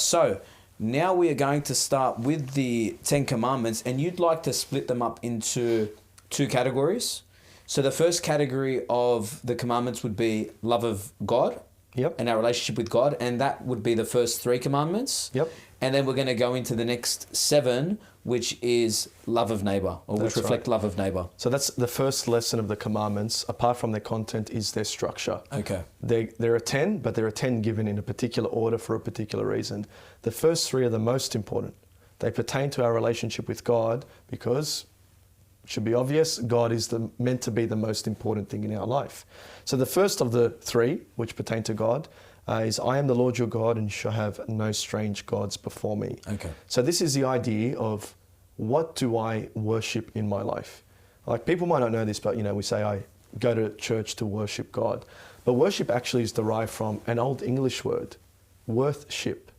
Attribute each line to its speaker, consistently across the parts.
Speaker 1: So now we are going to start with the 10 commandments, and you'd like to split them up into two categories. So the first category of the commandments would be love of God.
Speaker 2: Yep.
Speaker 1: And our relationship with God, and that would be the first 3 commandments.
Speaker 2: Yep.
Speaker 1: And then we're going to go into the next 7, which is love of neighbor, or which reflect love of neighbor.
Speaker 2: So that's the first lesson of the commandments. Apart from their content, is their structure.
Speaker 1: Okay.
Speaker 2: There are 10, but there are 10 given in a particular order for a particular reason. The first 3 are the most important. They pertain to our relationship with God because, it should be obvious, God is meant to be the most important thing in our life. So the first of the 3, which pertain to God, is I am the Lord your God, and you shall have no strange gods before me.
Speaker 1: Okay.
Speaker 2: So this is the idea of, what do I worship in my life? Like, people might not know this, but we say I go to church to worship God. But worship actually is derived from an old English word, worthship.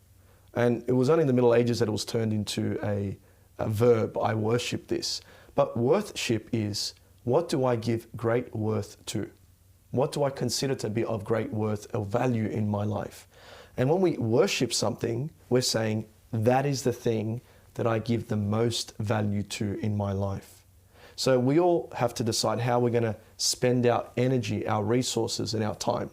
Speaker 2: And it was only in the Middle Ages that it was turned into a verb, I worship this. But worthship is, what do I give great worth to? What do I consider to be of great worth or value in my life? And when we worship something, we're saying, that is the thing that I give the most value to in my life. So we all have to decide how we're going to spend our energy, our resources, and our time.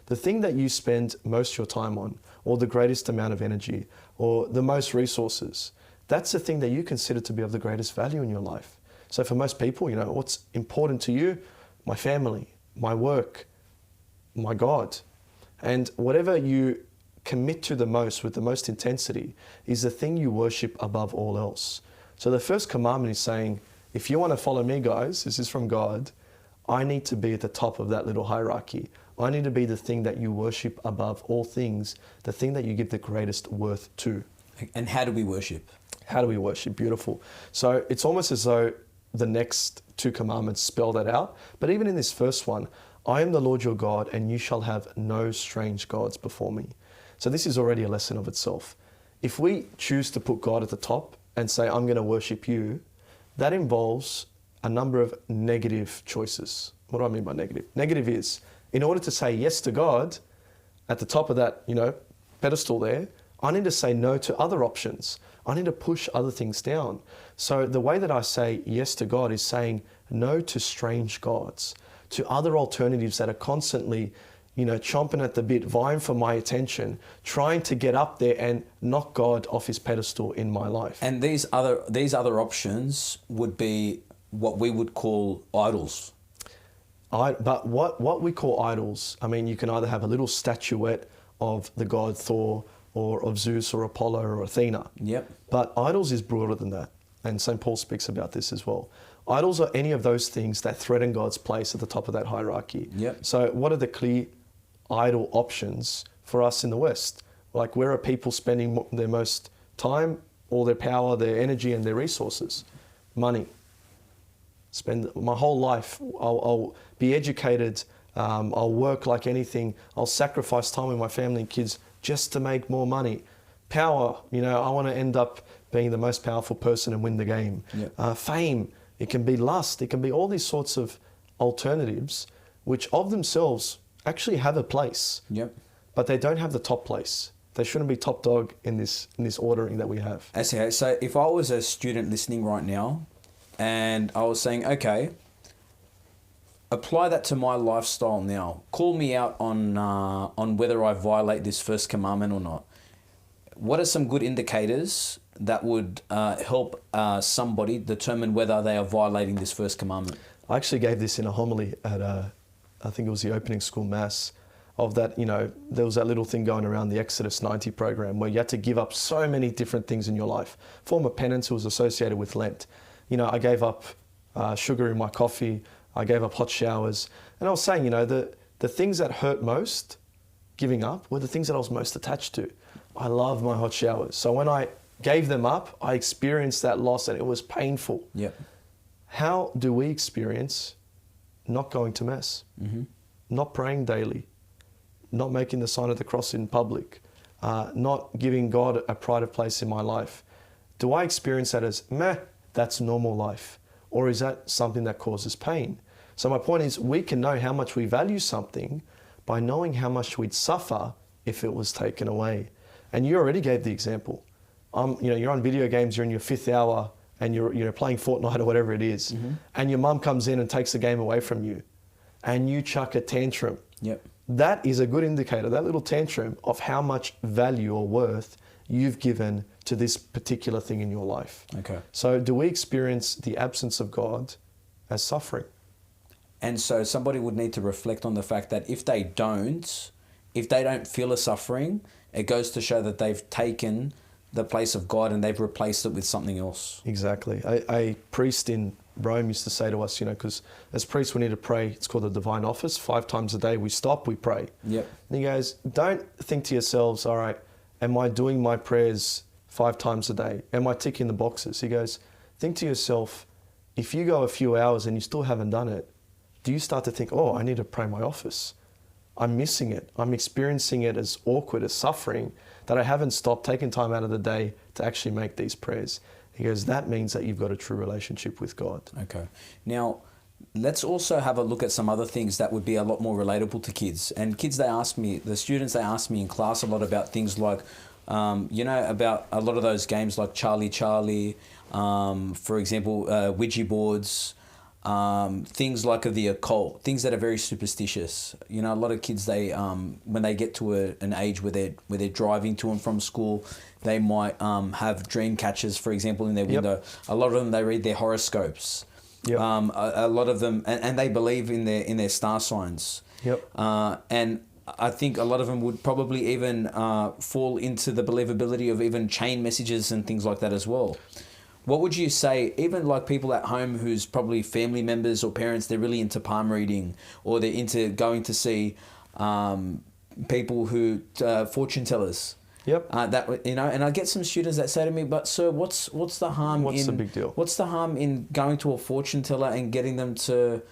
Speaker 2: The thing that you spend most of your time on, or the greatest amount of energy, or the most resources, that's the thing that you consider to be of the greatest value in your life. So for most people, what's important to you? My family, my work, my God. And whatever you commit to the most with the most intensity is the thing you worship above all else. So the first commandment is saying, if you want to follow me, guys, this is from God, I need to be at the top of that little hierarchy. I need to be the thing that you worship above all things, the thing that you give the greatest worth to.
Speaker 1: And how do we worship?
Speaker 2: How do we worship? Beautiful. So it's almost as though the next 2 commandments spell that out. But even in this first one, I am the Lord your God, and you shall have no strange gods before me. So this is already a lesson of itself. If we choose to put God at the top and say, I'm going to worship you, that involves a number of negative choices. What do I mean by negative? Negative is, in order to say yes to God, at the top of that, pedestal there, I need to say no to other options. I need to push other things down. So the way that I say yes to God is saying no to strange gods, to other alternatives that are constantly, chomping at the bit, vying for my attention, trying to get up there and knock God off his pedestal in my life.
Speaker 1: And these other options would be what we would call idols.
Speaker 2: But what we call idols, you can either have a little statuette of the god Thor, or of Zeus or Apollo or Athena.
Speaker 1: Yep.
Speaker 2: But idols is broader than that. And St. Paul speaks about this as well. Idols are any of those things that threaten God's place at the top of that hierarchy.
Speaker 1: Yep.
Speaker 2: So what are the clear idol options for us in the West? Like, where are people spending their most time, all their power, their energy, and their resources? Money. Spend my whole life, I'll be educated, I'll work like anything, I'll sacrifice time with my family and kids just to make more money. Power, I want to end up being the most powerful person and win the game.
Speaker 1: Yep.
Speaker 2: Fame, it can be lust, it can be all these sorts of alternatives, which of themselves actually have a place.
Speaker 1: Yep.
Speaker 2: But they don't have the top place. They shouldn't be top dog in this ordering that we have.
Speaker 1: Okay, so if I was a student listening right now, and I was saying, okay, apply that to my lifestyle now. Call me out on whether I violate this first commandment or not. What are some good indicators that would help somebody determine whether they are violating this first commandment?
Speaker 2: I actually gave this in a homily at, I think it was the opening school mass, of that, there was that little thing going around, the Exodus 90 program, where you had to give up so many different things in your life. Form of penance was associated with Lent. I gave up sugar in my coffee, I gave up hot showers. And I was saying, the things that hurt most, giving up, were the things that I was most attached to. I love my hot showers. So when I gave them up, I experienced that loss and it was painful.
Speaker 1: Yep.
Speaker 2: How do we experience not going to mass, not praying daily, not making the sign of the cross in public, not giving God a pride of place in my life? Do I experience that as, meh, that's normal life? Or is that something that causes pain? So my point is, we can know how much we value something by knowing how much we'd suffer if it was taken away. And you already gave the example. You're on video games, you're in your 5th hour, and you're playing Fortnite or whatever it is, and your mum comes in and takes the game away from you, and you chuck a tantrum.
Speaker 1: Yep.
Speaker 2: That is a good indicator, that little tantrum, of how much value or worth you've given to this particular thing in your life.
Speaker 1: Okay.
Speaker 2: So do we experience the absence of God as suffering?
Speaker 1: And so somebody would need to reflect on the fact that if they don't feel a suffering, it goes to show that they've taken the place of God and they've replaced it with something else.
Speaker 2: Exactly. A priest in Rome used to say to us, because as priests we need to pray, it's called the divine office, 5 times a day we stop, we pray.
Speaker 1: Yep.
Speaker 2: And he goes, don't think to yourselves, all right, am I doing my prayers 5 times a day? Am I ticking the boxes? He goes, think to yourself, if you go a few hours and you still haven't done it, do you start to think, oh, I need to pray my office? I'm missing it. I'm experiencing it as awkward, as suffering, that I haven't stopped, taken time out of the day to actually make these prayers. He goes, that means that you've got a true relationship with God.
Speaker 1: Okay. Now, let's also have a look at some other things that would be a lot more relatable to kids. And kids, the students, they ask me in class a lot about things like, about a lot of those games like Charlie Charlie, for example, Ouija boards, things like of the occult, things that are very superstitious. A lot of kids, they when they get to an age where they're driving to and from school, they might have dream catchers, for example, in their window.
Speaker 2: Yep.
Speaker 1: A lot of them, they read their horoscopes.
Speaker 2: Yep.
Speaker 1: A lot of them, and they believe in their star signs.
Speaker 2: Yep.
Speaker 1: And I think a lot of them would probably even fall into the believability of even chain messages and things like that as well. What would you say, even like people at home who's probably family members or parents, they're really into palm reading, or they're into going to see people who, fortune tellers.
Speaker 2: Yep.
Speaker 1: And I get some students that say to me, but sir, what's the harm
Speaker 2: What's the big deal?
Speaker 1: What's the harm in going to a fortune teller and getting them to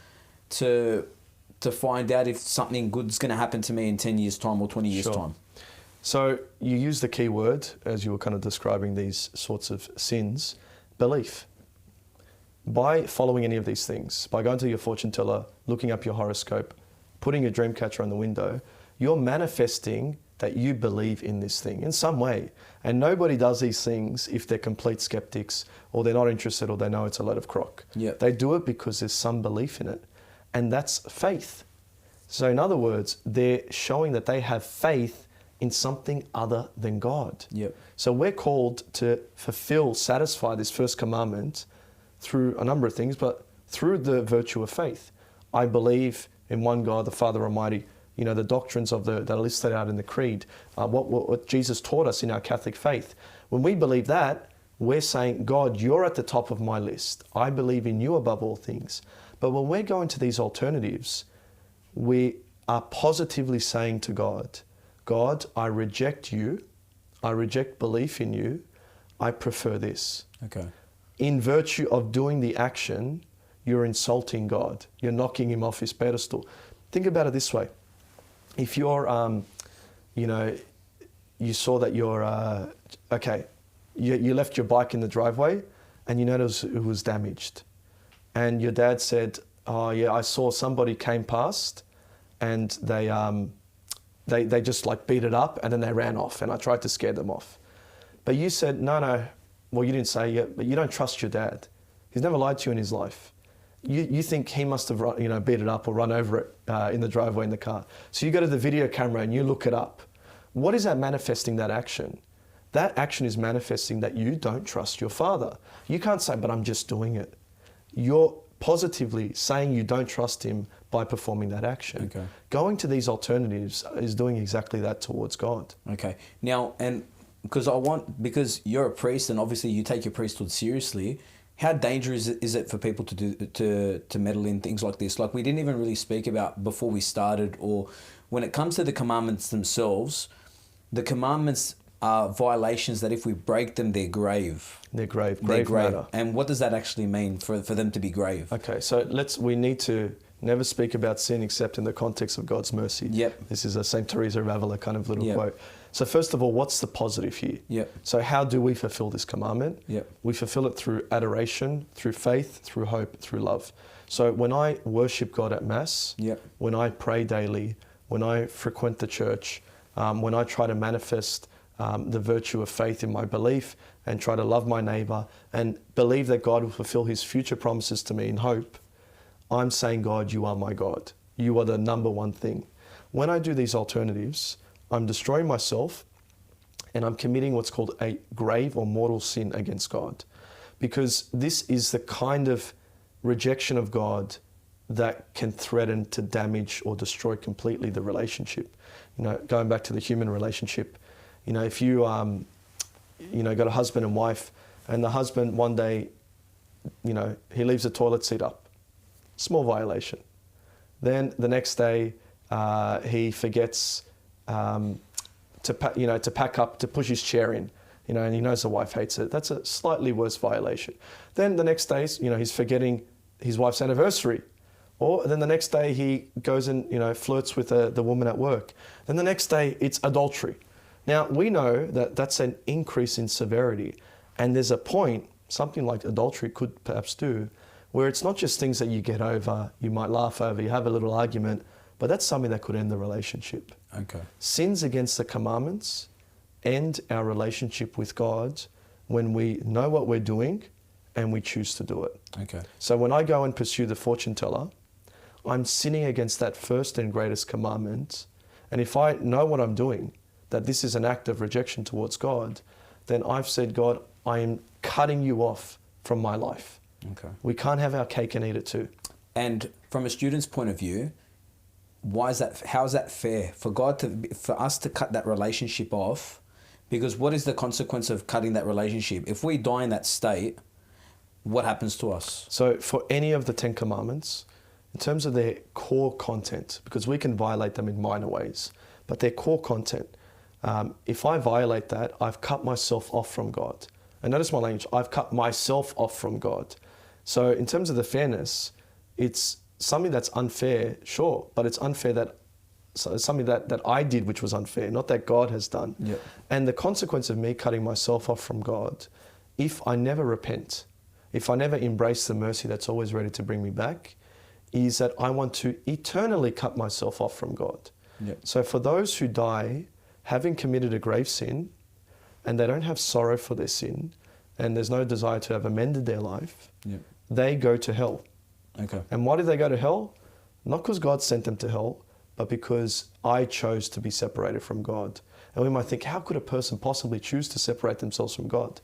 Speaker 1: find out if something good's going to happen to me in 10 years' time or 20 years'
Speaker 2: Sure.
Speaker 1: time?
Speaker 2: So you use the key word, as you were kind of describing these sorts of sins, belief. By following any of these things, by going to your fortune teller, looking up your horoscope, putting your dream catcher on the window, you're manifesting that you believe in this thing in some way. And nobody does these things if they're complete skeptics, or they're not interested, or they know it's a load of crock.
Speaker 1: Yep.
Speaker 2: They do it because there's some belief in it. And that's faith. So in other words, they're showing that they have faith in something other than God.
Speaker 1: Yep.
Speaker 2: So we're called to satisfy this first commandment through a number of things, but through the virtue of faith. I believe in one God, the Father Almighty, the doctrines that are listed out in the creed, what Jesus taught us in our Catholic faith. When we believe that, we're saying, God, you're at the top of my list. I believe in you above all things. But when we're going to these alternatives, we are positively saying to God, God, I reject you. I reject belief in you. I prefer this.
Speaker 1: Okay.
Speaker 2: In virtue of doing the action, you're insulting God. You're knocking him off his pedestal. Think about it this way. If you're, you saw that you're, you left your bike in the driveway and you noticed it was damaged. And your dad said, oh yeah, I saw somebody came past and they just like beat it up and then they ran off and I tried to scare them off. But you said, no, well, you didn't say it, but you don't trust your dad. He's never lied to you in his life. You think he must have beat it up or run over it in the driveway in the car. So you go to the video camera and you look it up. What is that manifesting, that action? That action is manifesting that you don't trust your father. You can't say, but I'm just doing it. You're positively saying you don't trust him by performing that action.
Speaker 1: Okay.
Speaker 2: Going to these alternatives is doing exactly that towards God.
Speaker 1: Okay. Now, and because you're a priest and obviously you take your priesthood seriously, how dangerous is it for people to meddle in things like this? Like we didn't even really speak about before we started, or when it comes to the commandments themselves, the commandments are violations that if we break them, they're grave.
Speaker 2: They're grave.
Speaker 1: They're grave.
Speaker 2: Matter.
Speaker 1: And what does that actually mean for them to be grave?
Speaker 2: Okay, so we need to never speak about sin except in the context of God's mercy.
Speaker 1: Yep.
Speaker 2: This is a St. Teresa of Avila kind of little
Speaker 1: Yep.
Speaker 2: quote. So first of all, what's the positive here?
Speaker 1: Yep.
Speaker 2: So how do we fulfill this commandment?
Speaker 1: Yep.
Speaker 2: We fulfill it through adoration, through faith, through hope, through love. So when I worship God at Mass,
Speaker 1: Yep.
Speaker 2: when I pray daily, when I frequent the church, when I try to manifest the virtue of faith in my belief and try to love my neighbor and believe that God will fulfill his future promises to me in hope, I'm saying, God, you are my God. You are the number one thing. When I do these alternatives, I'm destroying myself and I'm committing what's called a grave or mortal sin against God. Because this is the kind of rejection of God that can threaten to damage or destroy completely the relationship. Going back to the human relationship, if you, got a husband and wife, and the husband one day, he leaves the toilet seat up, small violation. Then the next day, he forgets to pack up, to push his chair in, and he knows the wife hates it. That's a slightly worse violation. Then the next day, he's forgetting his wife's anniversary. Or then the next day he goes and, flirts with the woman at work. Then the next day it's adultery. Now we know that that's an increase in severity. And there's a point, something like adultery could perhaps do, where it's not just things that you get over, you might laugh over, you have a little argument, but that's something that could end the relationship.
Speaker 1: Okay.
Speaker 2: Sins against the commandments end our relationship with God when we know what we're doing and we choose to do it.
Speaker 1: Okay.
Speaker 2: So when I go and pursue the fortune teller, I'm sinning against that first and greatest commandment. And if I know what I'm doing, that this is an act of rejection towards God, then I've said, God, I am cutting you off from my life.
Speaker 1: Okay.
Speaker 2: We can't have our cake and eat it too.
Speaker 1: And from a student's point of view, why is that? How is that fair for for us to cut that relationship off? Because what is the consequence of cutting that relationship? If we die in that state, what happens to us?
Speaker 2: So for any of the 10 commandments, in terms of their core content, because we can violate them in minor ways, but their core content, if I violate that, I've cut myself off from God. And notice my language, I've cut myself off from God. So in terms of the fairness, it's something that's unfair, sure, but it's unfair that something that I did which was unfair, not that God has done.
Speaker 1: Yep.
Speaker 2: And the consequence of me cutting myself off from God, if I never repent, if I never embrace the mercy that's always ready to bring me back, is that I want to eternally cut myself off from God.
Speaker 1: Yep.
Speaker 2: So for those who die having committed a grave sin and they don't have sorrow for their sin and there's no desire to have amended their life,
Speaker 1: Yep.
Speaker 2: they go to hell.
Speaker 1: Okay.
Speaker 2: And why do they go to hell? Not because God sent them to hell, but because I chose to be separated from God. And we might think, how could a person possibly choose to separate themselves from God?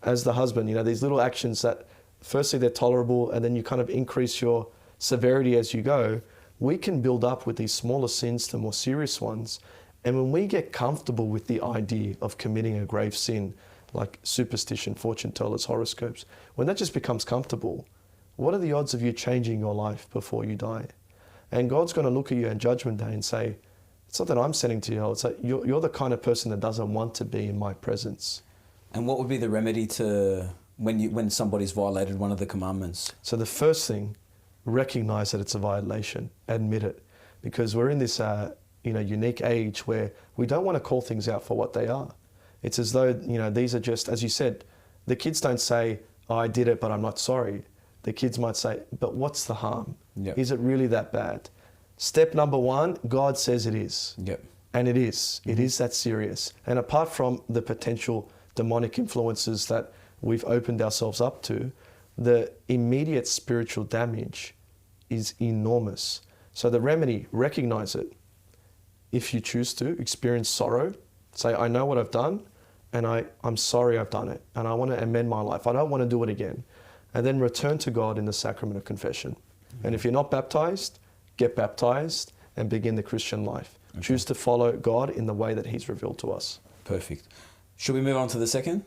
Speaker 2: As the husband, these little actions that firstly they're tolerable and then you kind of increase your severity as you go, we can build up with these smaller sins to more serious ones. And when we get comfortable with the idea of committing a grave sin, like superstition, fortune tellers, horoscopes, when that just becomes comfortable, what are the odds of you changing your life before you die? And God's going to look at you on Judgment Day and say, it's not that I'm sending to hell, it's that you're the kind of person that doesn't want to be in my presence.
Speaker 1: And what would be the remedy to when somebody's violated one of the commandments?
Speaker 2: So the first thing, recognize that it's a violation, admit it. Because we're in this unique age where we don't want to call things out for what they are. It's as though, these are just, as you said, the kids don't say, oh, I did it, but I'm not sorry. The kids might say, but what's the harm?
Speaker 1: Yep.
Speaker 2: Is it really that bad? Step number one, God says it is.
Speaker 1: Yep.
Speaker 2: And it is. It is that serious. And apart from the potential demonic influences that we've opened ourselves up to, the immediate spiritual damage is enormous. So the remedy, recognize it. If you choose to, experience sorrow. Say, I know what I've done, and I'm sorry I've done it, and I want to amend my life. I don't want to do it again. And then return to God in the sacrament of confession. Mm-hmm. And if you're not baptized, get baptized and begin the Christian life. Okay. Choose to follow God in the way that He's revealed to us.
Speaker 1: Perfect. Should we move on to the second?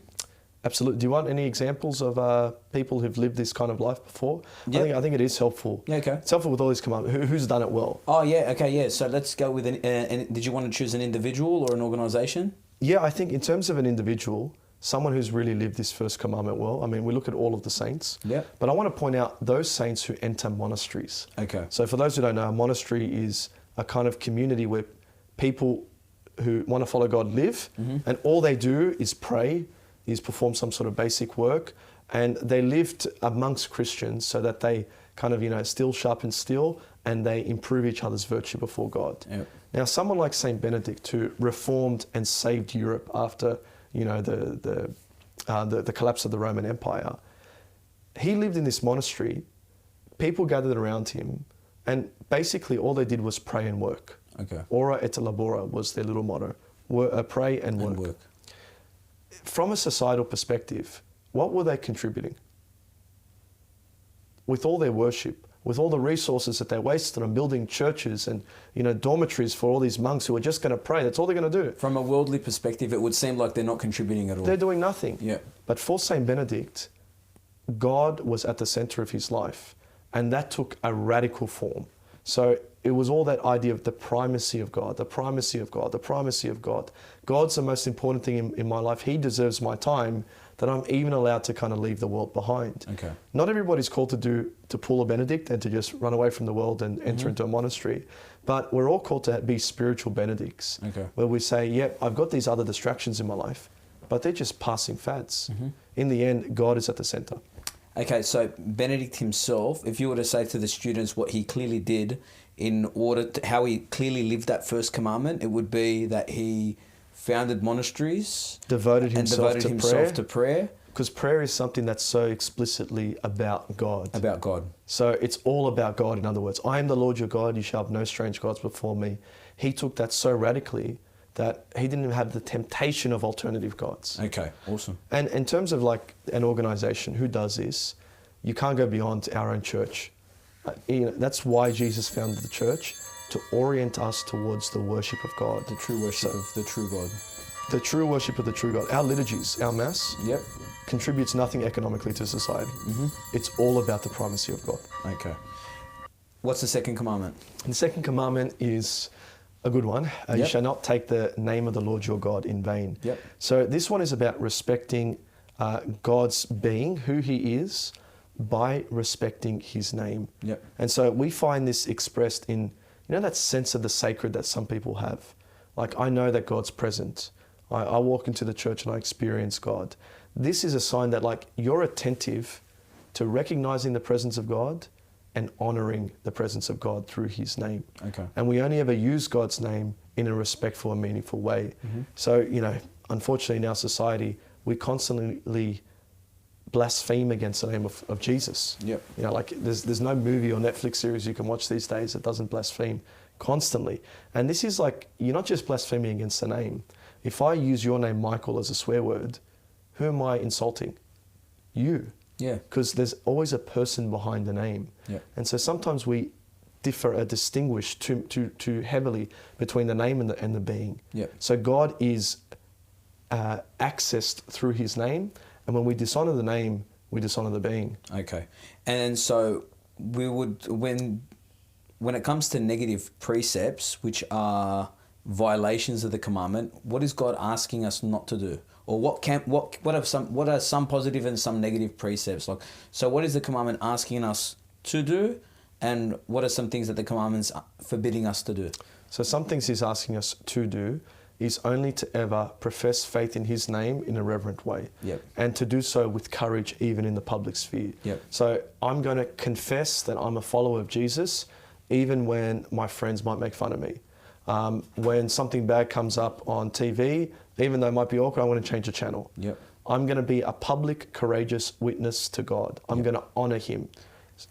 Speaker 2: Absolutely. Do you want any examples of people who've lived this kind of life before? Yep. I think it is helpful.
Speaker 1: Yeah, okay.
Speaker 2: It's helpful with all these commandments. Who's done it well?
Speaker 1: Oh, yeah. Okay, yeah. So let's go with did you want to choose an individual or an organisation?
Speaker 2: Yeah, I think in terms of an individual, someone who's really lived this first commandment well. I mean, we look at all of the saints.
Speaker 1: Yeah.
Speaker 2: But I want to point out those saints who enter monasteries.
Speaker 1: Okay.
Speaker 2: So for those who don't know, a monastery is a kind of community where people who want to follow God live, and all they do is pray, is perform some sort of basic work, and they lived amongst Christians so that they kind of, steel sharpens steel, and they improve each other's virtue before God.
Speaker 1: Yep.
Speaker 2: Now, someone like Saint Benedict, who reformed and saved Europe after the collapse of the Roman Empire, he lived in this monastery. People gathered around him, and basically all they did was pray and work.
Speaker 1: Okay.
Speaker 2: Ora et labora was their little motto. Pray and work. From a societal perspective, what were they contributing? With all their worship, with all the resources that they wasted on building churches and dormitories for all these monks who are just going to pray, that's all they're going to do.
Speaker 1: From a worldly perspective, it would seem like they're not contributing at all.
Speaker 2: They're doing nothing.
Speaker 1: Yeah.
Speaker 2: But for Saint Benedict, God was at the center of his life, and that took a radical form. So it was all that idea of the primacy of God, the primacy of God, the primacy of God. God's the most important thing in my life. He deserves my time, that I'm even allowed to kind of leave the world behind.
Speaker 1: Okay.
Speaker 2: Not everybody's called to pull a Benedict and to just run away from the world and enter into a monastery. But we're all called to be spiritual Benedicts.
Speaker 1: Okay.
Speaker 2: Where we say, yep, I've got these other distractions in my life, but they're just passing fads. In the end, God is at the center.
Speaker 1: Okay, so Benedict himself, if you were to say to the students what he clearly did in order to, how he clearly lived that first commandment, it would be that he founded monasteries,
Speaker 2: Devoted himself
Speaker 1: to prayer.
Speaker 2: Because prayer is something that's so explicitly about God.
Speaker 1: About God.
Speaker 2: So it's all about God, in other words. I am the Lord your God, you shall have no strange gods before me. He took that so radically that he didn't even have the temptation of alternative gods.
Speaker 1: Okay, awesome.
Speaker 2: And in terms of like an organization who does this, you can't go beyond our own church. That's why Jesus founded the church, to orient us towards the worship of God.
Speaker 1: The true worship of the true God.
Speaker 2: The true worship of the true God. Our liturgies, our Mass,
Speaker 1: Yep.
Speaker 2: contributes nothing economically to society. It's all about the primacy of God.
Speaker 1: Okay. What's the second commandment?
Speaker 2: And the second commandment is a good one. You
Speaker 1: Yep.
Speaker 2: shall not take the name of the Lord your God in vain.
Speaker 1: Yep.
Speaker 2: So this one is about respecting God's being, who he is, by respecting his name.
Speaker 1: Yep.
Speaker 2: And so we find this expressed in, that sense of the sacred that some people have. Like, I know that God's present. I walk into the church and I experience God. This is a sign that, like, you're attentive to recognizing the presence of God and honoring the presence of God through his name.
Speaker 1: Okay.
Speaker 2: And we only ever use God's name in a respectful and meaningful way. So, unfortunately in our society, we constantly blaspheme against the name of Jesus.
Speaker 1: Yep.
Speaker 2: Like there's no movie or Netflix series you can watch these days that doesn't blaspheme constantly. And this is like, you're not just blaspheming against the name. If I use your name, Michael, as a swear word, who am I insulting? You.
Speaker 1: Yeah.
Speaker 2: Because there's always a person behind the name.
Speaker 1: Yeah.
Speaker 2: And so sometimes we distinguish too heavily between the name and the being.
Speaker 1: Yeah.
Speaker 2: So God is accessed through his name, and when we dishonor the name, we dishonor the being.
Speaker 1: Okay. And so we would, when it comes to negative precepts, which are violations of the commandment, what is God asking us not to do? Or what are some positive and some negative precepts? Like, so what is the commandment asking us to do, and what are some things that the commandment's forbidding us to do?
Speaker 2: So some things he's asking us to do is only to ever profess faith in his name in a reverent way.
Speaker 1: Yep.
Speaker 2: And to do so with courage even in the public sphere.
Speaker 1: Yep.
Speaker 2: So I'm going to confess that I'm a follower of Jesus even when my friends might make fun of me. When something bad comes up on TV, even though it might be awkward, I'm going to change the channel.
Speaker 1: Yep.
Speaker 2: I'm going to be a public, courageous witness to God. I'm going to honor him.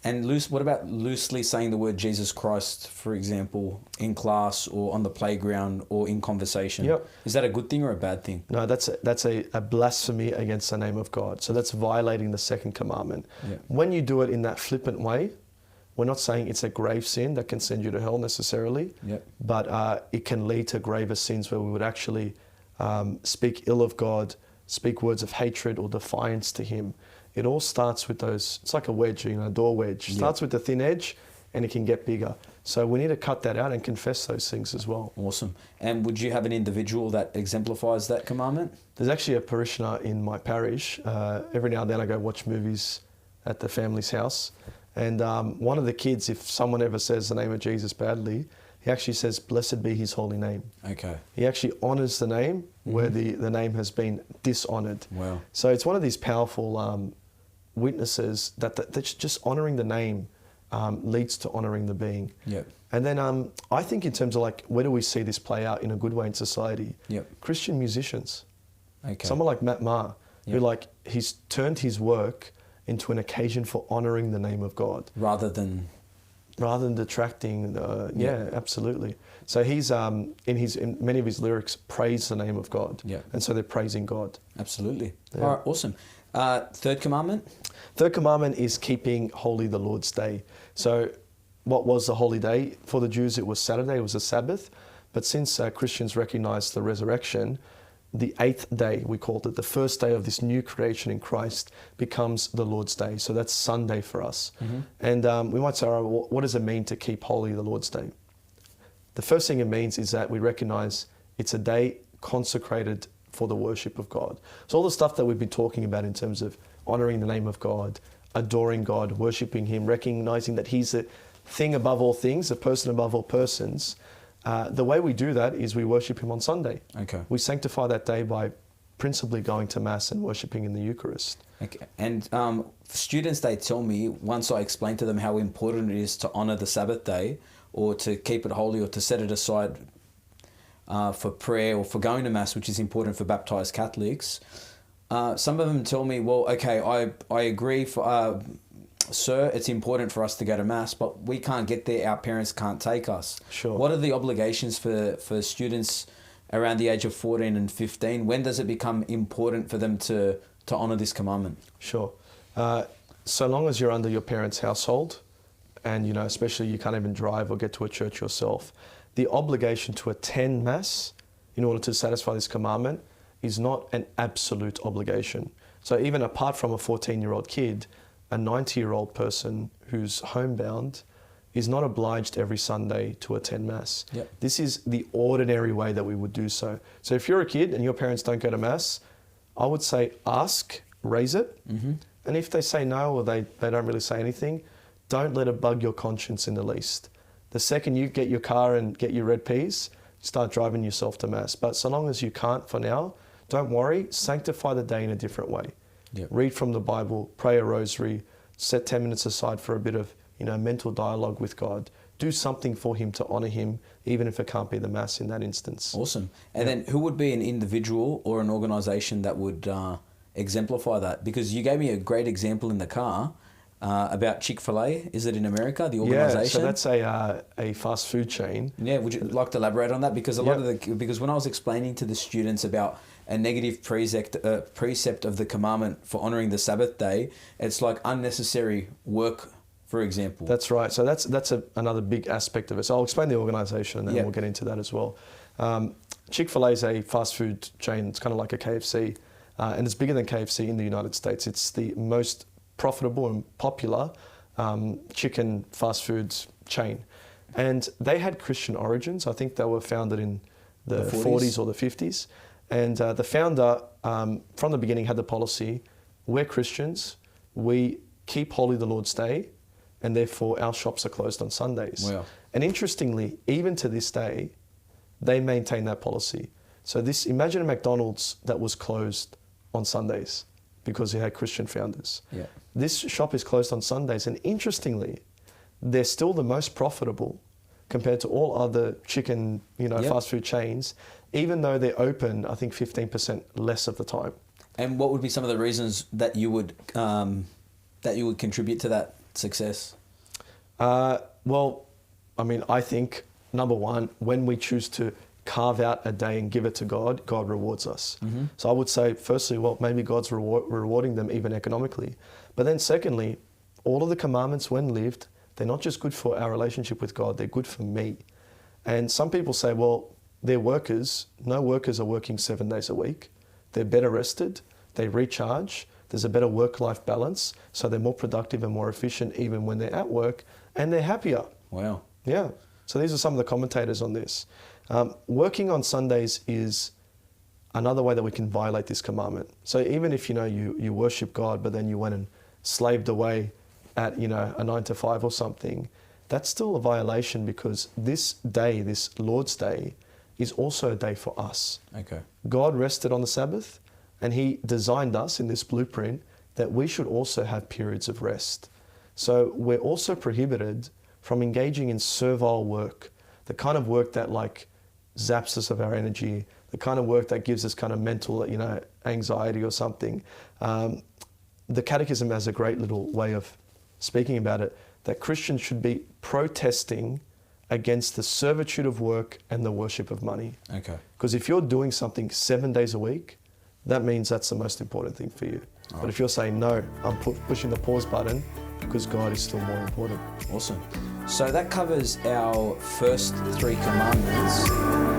Speaker 1: And what about loosely saying the word Jesus Christ, for example, in class or on the playground or in conversation?
Speaker 2: Yep.
Speaker 1: Is that a good thing or a bad thing?
Speaker 2: No, that's a blasphemy against the name of God. So that's violating the second commandment.
Speaker 1: Yep.
Speaker 2: When you do it in that flippant way, we're not saying it's a grave sin that can send you to hell necessarily,
Speaker 1: Yep.
Speaker 2: but it can lead to graver sins where we would actually speak ill of God, speak words of hatred or defiance to him. It all starts with those, it's like a wedge, a door wedge. It starts with the thin edge and it can get bigger. So we need to cut that out and confess those things as well.
Speaker 1: Awesome. And would you have an individual that exemplifies that commandment?
Speaker 2: There's actually a parishioner in my parish. Every now and then I go watch movies at the family's house. And one of the kids, if someone ever says the name of Jesus badly, he actually says, "Blessed be his holy name."
Speaker 1: Okay.
Speaker 2: He actually honours the name where the name has been dishonoured.
Speaker 1: Wow.
Speaker 2: So it's one of these powerful witnesses that's just honouring the name leads to honouring the being.
Speaker 1: Yep.
Speaker 2: And then I think in terms of like, where do we see this play out in a good way in society?
Speaker 1: Yep.
Speaker 2: Christian musicians.
Speaker 1: Okay.
Speaker 2: Someone like Matt Maher, who
Speaker 1: Yep.
Speaker 2: like, he's turned his work into an occasion for honouring the name of God.
Speaker 1: Rather than
Speaker 2: Detracting, yeah, absolutely. So he's in many of his lyrics praise the name of God,
Speaker 1: Yeah.
Speaker 2: and so they're praising God.
Speaker 1: Absolutely.
Speaker 2: Yeah.
Speaker 1: All right, awesome. Third commandment?
Speaker 2: Third commandment is keeping holy the Lord's day. So what was the holy day? For the Jews, it was Saturday, it was a Sabbath. But since Christians recognized the resurrection, the eighth day, we called it, the first day of this new creation in Christ, becomes the Lord's day. So that's Sunday for us.
Speaker 1: Mm-hmm.
Speaker 2: And we might say, all right, what does it mean to keep holy the Lord's day? The first thing it means is that we recognize it's a day consecrated for the worship of God. So all the stuff that we've been talking about in terms of honoring the name of God, adoring God, worshiping Him, recognizing that He's a thing above all things, a person above all persons. The way we do that is we worship Him on Sunday.
Speaker 1: Okay.
Speaker 2: We sanctify that day by principally going to Mass and worshiping in the Eucharist.
Speaker 1: Okay. And students, they tell me, once I explain to them how important it is to honor the Sabbath day, or to keep it holy, or to set it aside for prayer, or for going to Mass, which is important for baptized Catholics, some of them tell me, well, okay, I agree, sir, it's important for us to go to Mass, but we can't get there, our parents can't take us.
Speaker 2: Sure.
Speaker 1: What are the obligations for students around the age of 14 and 15? When does it become important for them to honor this commandment?
Speaker 2: Sure. So long as you're under your parents' household, and especially you can't even drive or get to a church yourself, the obligation to attend Mass in order to satisfy this commandment is not an absolute obligation. So even apart from a 14-year-old kid, a 90-year-old person who's homebound is not obliged every Sunday to attend Mass.
Speaker 1: Yep.
Speaker 2: This is the ordinary way that we would do so. So if you're a kid and your parents don't go to Mass, I would say ask, raise it.
Speaker 1: Mm-hmm.
Speaker 2: And if they say no, or they don't really say anything, don't let it bug your conscience in the least. The second you get your car and get your red peas, start driving yourself to Mass. But so long as you can't for now, don't worry, sanctify the day in a different way.
Speaker 1: Yep.
Speaker 2: Read from the Bible, pray a rosary, set 10 minutes aside for a bit of mental dialogue with God. Do something for Him to honour Him, even if it can't be the Mass in that instance.
Speaker 1: Awesome. And then who would be an individual or an organisation that would exemplify that? Because you gave me a great example in the car about Chick-fil-A. Is it in America, the organisation?
Speaker 2: Yeah, so that's a fast food chain.
Speaker 1: Yeah, would you like to elaborate on that? Because because when I was explaining to the students about a negative precept of the commandment for honouring the Sabbath day, it's like unnecessary work, for example.
Speaker 2: That's right. So that's another big aspect of it. So I'll explain the organisation and then we'll get into that as well. Chick-fil-A is a fast food chain. It's kind of like a KFC, and it's bigger than KFC in the United States. It's the most profitable and popular chicken fast foods chain. And they had Christian origins. I think they were founded in the 40s or the 50s. And the founder, from the beginning, had the policy, we're Christians, we keep holy the Lord's Day, and therefore our shops are closed on Sundays.
Speaker 1: Wow.
Speaker 2: And interestingly, even to this day, they maintain that policy. So imagine a McDonald's that was closed on Sundays because it had Christian founders.
Speaker 1: Yeah.
Speaker 2: This shop is closed on Sundays, and interestingly, they're still the most profitable compared to all other chicken, fast food chains, even though they're open, I think 15% less of the time.
Speaker 1: And what would be some of the reasons that you would contribute to that success?
Speaker 2: Well, I think number one, when we choose to carve out a day and give it to God, God rewards us. Mm-hmm. So I would say, firstly, well, maybe God's rewarding them even economically. But then secondly, all of the commandments when lived, they're not just good for our relationship with God, they're good for me. And some people say, well, they're workers. No workers are working 7 days a week. They're better rested, they recharge, there's a better work-life balance, so they're more productive and more efficient even when they're at work, and they're happier.
Speaker 1: Wow.
Speaker 2: Yeah. So these are some of the commentators on this. Working on Sundays is another way that we can violate this commandment. So even if you worship God, but then you went and slaved away at a 9 to 5 or something, that's still a violation, because this day, this Lord's Day, is also a day for us.
Speaker 1: Okay.
Speaker 2: God rested on the Sabbath, and He designed us in this blueprint that we should also have periods of rest. So we're also prohibited from engaging in servile work, the kind of work that like zaps us of our energy, the kind of work that gives us kind of mental, anxiety or something. The Catechism has a great little way of speaking about it, that Christians should be protesting against the servitude of work and the worship of money.
Speaker 1: Okay.
Speaker 2: Because if you're doing something 7 days a week, that means that's the most important thing for you.
Speaker 1: All
Speaker 2: But if you're saying, no, I'm pushing the pause button because God is still more important.
Speaker 1: Awesome. So that covers our first 3 commandments.